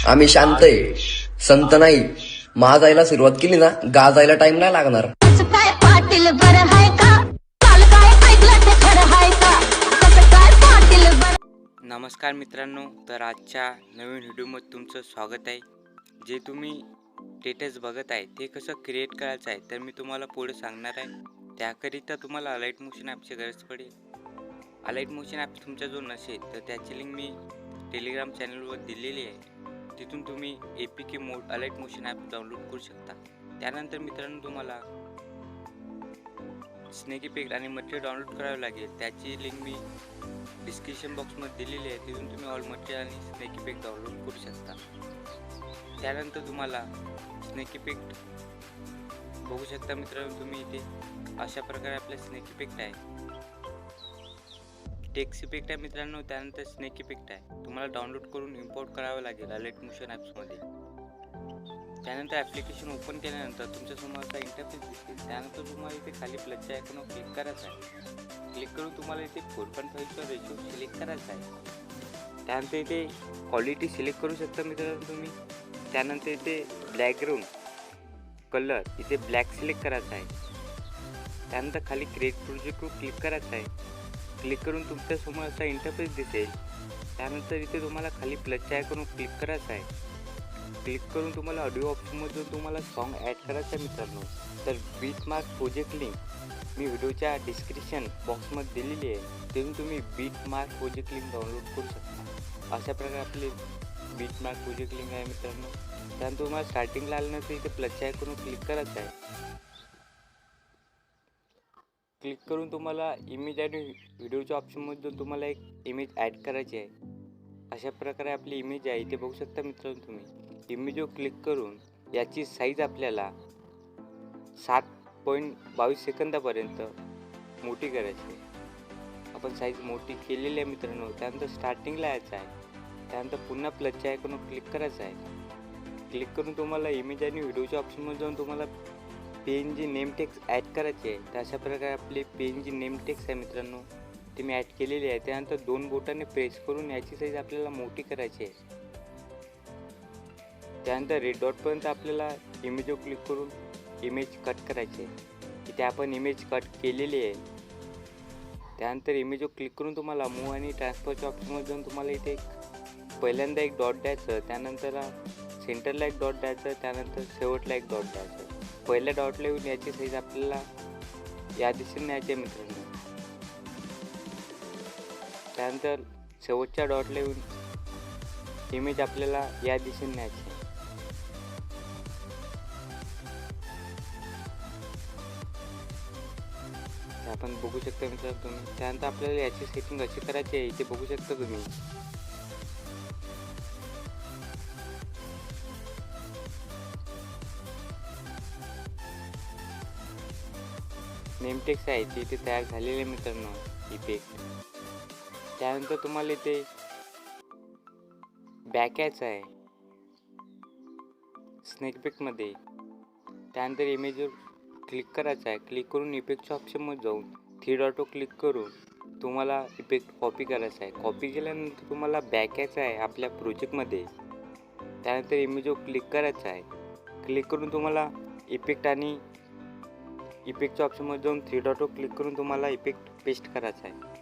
आम्ही शांत आहे, संत नाही. महाजायला सुरुवात केली ना, गाजायला टाइम नाही लागणार. काय पाटील बरं हाय का? काल काय ऐकलं ते खरं हाय का? कसं काय पाटील बरं? नमस्कार मित्रांनो, तर आजच्या नवीन व्हिडिओमध्ये तुमचं स्वागत आहे. जे तुम्ही स्टेटस बघत आहे ते कसं क्रिएट करायचं आहे तर मी तुम्हाला पुढे सांगणार आहे. त्याकरिता तुम्हाला अलाइट मोशन ॲपची गरज पडेल. अलाइट मोशन ॲप तुमच्याजवळ नसेल तर त्याची लिंक मी टेलिग्राम चॅनलवर दिलेली आहे. तिथून तुम्ही APK मोड अलाइट मोशन ॲप डाउनलोड करू शकता. त्यानंतर मित्रांनो तुम्हाला स्नेक इफेक्ट आणि मटेरियल डाउनलोड करावे लागेल. त्याची लिंक मी डिस्क्रिप्शन बॉक्समध्ये दिलेली आहे. तिथून तुम्ही ऑल मटेरियल आणि स्नेक इफेक्ट डाउनलोड करू शकता. त्यानंतर तुम्हाला स्नेक इफेक्ट बघू शकता मित्रांनो, तुम्ही इथे अशा प्रकारे आपला स्नेक इफेक्ट आहे. टेक्स्ट इफेक्ट आहे मित्रांनो, त्यानंतर स्नेक इफेक्ट आहे. तुम्हाला डाउनलोड करून इम्पोर्ट करावं लागेल अलाइट मोशन ॲप्समध्ये. त्यानंतर ॲप्लिकेशन ओपन केल्यानंतर तुमच्यासमोर असा इंटरफेस दिसेल. त्यानंतर तुम्हाला इथे खाली प्लसच्या आयकॉनवर क्लिक करायचं आहे. क्लिक करून तुम्हाला इथे 4.5चा रेशो सिलेक्ट करायचा आहे. त्यानंतर इथे क्वालिटी सिलेक्ट करू शकता मित्रांनो तुम्ही. त्यानंतर इथे बॅकग्राऊंड कलर इथे ब्लॅक सिलेक्ट करायचा आहे. त्यानंतर खाली क्रिएट प्रोजेक्टवर क्लिक करायचं आहे. क्लिक करून तुमच्यासमोर असा इंटरफेस दिसेल. त्यानंतर इथे तुम्हाला खाली प्लसच्या आयकॉनवर क्लिक करायचं आहे. क्लिक करून तुम्हाला ऑडिओ ऑप्शनमधून तुम्हाला सॉन्ग ॲड करायचं आहे मित्रांनो. तर बीटमार्क प्रोजेक्ट लिंक मी व्हिडिओच्या डिस्क्रिप्शन बॉक्समध्ये दिलेली आहे. तिथून तुम्ही बीटमार्क प्रोजेक्ट लिंक डाउनलोड करू शकता. अशा प्रकारे आपले बीटमार्क प्रोजेक्ट लिंक आहे मित्रांनो. त्यानंतर तुम्हाला स्टार्टिंगला आल्यानंतर इथे प्लसच्या आयकॉनवर क्लिक करायचं आहे. क्लिक करून तुम्हाला इमेज आणि व्हिडिओच्या ऑप्शनमधून तुम्हाला एक इमेज ॲड करायची आहे. अशा प्रकारे आपली इमेज आहे, इथे बघू शकता मित्रांनो तुम्ही. इमेजवर क्लिक करून याची साईज आपल्याला 7.22 सेकंदापर्यंत मोठी करायची आहे. आपण साईज मोठी केलेली आहे मित्रांनो. त्यानंतर स्टार्टिंगला यायचं आहे. त्यानंतर पुन्हा प्लसच्या आयकॉनवर क्लिक करायचं आहे. क्लिक करून तुम्हाला इमेज आणि व्हिडिओच्या ऑप्शनमध्ये जाऊन तुम्हाला PNG नेम टेक्स्ट ॲड करायची आहे. तर अशा प्रकारे आपली PNG नेम टेक्स्ट आहे मित्रांनो, ती मी ॲड केलेली आहे. त्यानंतर 2 बोटाने प्रेस करून याची साईज आपल्याला मोठी करायची आहे. त्यानंतर रेड डॉटपर्यंत आपल्याला इमेजवर क्लिक करून इमेज कट करायची आहे. इथे आपण इमेज कट केलेली आहे. त्यानंतर इमेजवर क्लिक करून तुम्हाला मूव आणि ट्रान्सफरच्या ऑप्शनमध्ये जाऊन तुम्हाला इथे पहिल्यांदा एक डॉट द्यायचं, त्यानंतर सेंटरला एक डॉट द्यायचं, त्यानंतर शेवटला एक डॉट द्यायचं. पहिल्या डॉटला येऊन याची साईज आपल्याला या दिशेने न्यायची आहे मित्रांनो. त्यानंतर शेवटच्या डॉटला येऊन इमेज आपल्याला या दिशेने न्यायची आहे. आपण बघू शकता मित्रांनो तुम्ही. त्यानंतर आपल्याला याची सेटिंग अशी करायची आहे, इथे बघू शकता तुम्ही. नेम टेक्स्ट आहे ते इथे तयार झालेले आहे मित्रांनो, इफेक्ट. त्यानंतर तुम्हाला इथे बॅक यायचं आहे स्नेक इफेक्टमध्ये. त्यानंतर इमेजवर क्लिक करायचं आहे. क्लिक करून इफेक्टच्या ऑप्शनमध्ये जाऊन 3 डॉटवर क्लिक करून तुम्हाला इफेक्ट कॉपी करायचा आहे. कॉपी केल्यानंतर तुम्हाला बॅक यायचं आहे आपल्या प्रोजेक्टमध्ये. त्यानंतर इमेजवर क्लिक करायचं आहे. क्लिक करून तुम्हाला इफेक्ट आणि इफेक्टच्या ऑप्शनमध्ये जाऊन 3 डॉटवर क्लिक करून तुम्हाला इफेक्ट पेस्ट करायचा आहे.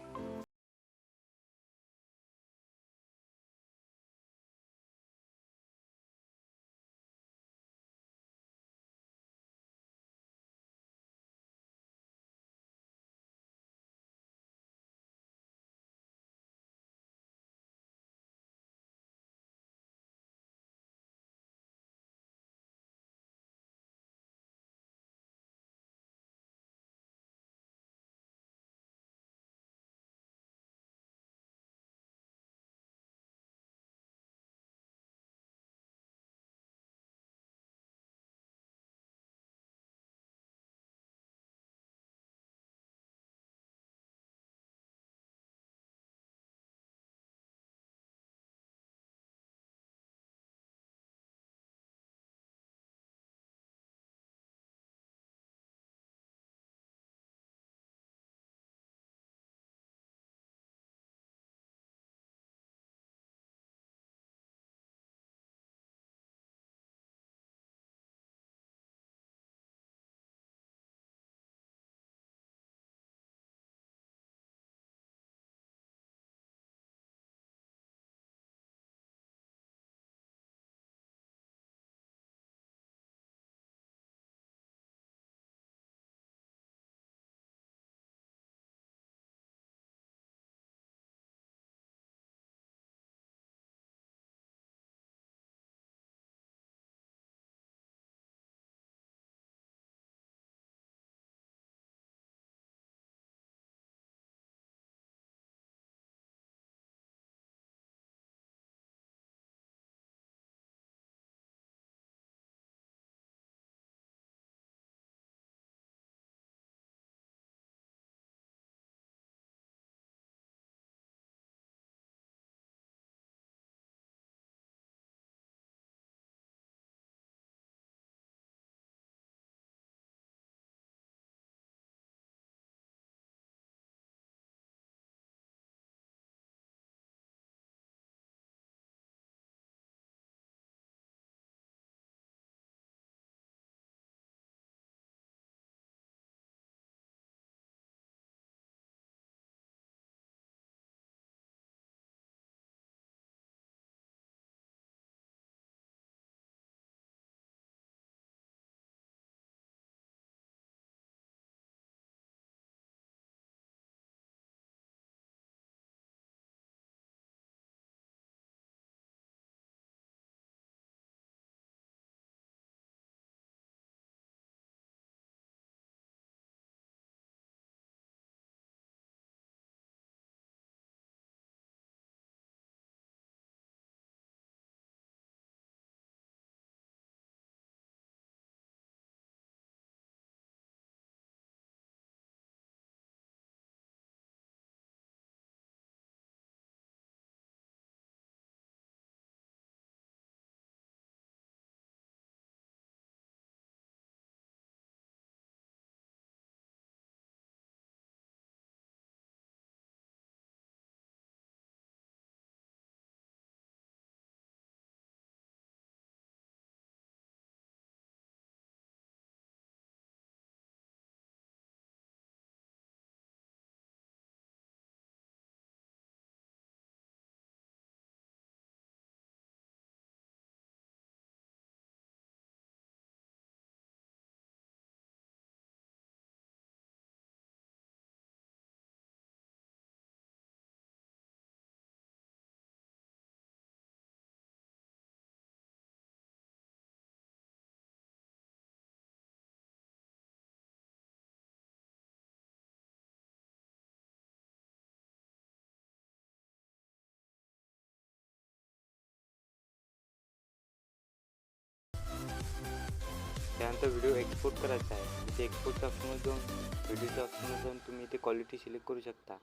त्यानंतर व्हिडिओ एक्सपोर्ट करायचा आहे. इथे एक्सपोर्टच्या ऑप्शनवर जाऊन व्हिडिओच्या ऑप्शनवर जाऊन तुम्ही इथे क्वालिटी सिलेक्ट करू शकता,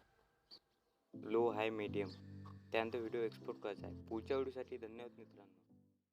लो, हाय, मीडियम. त्यानंतर व्हिडिओ एक्सपोर्ट करायचा आहे. पुढच्या व्हिडिओसाठी धन्यवाद मित्रांनो.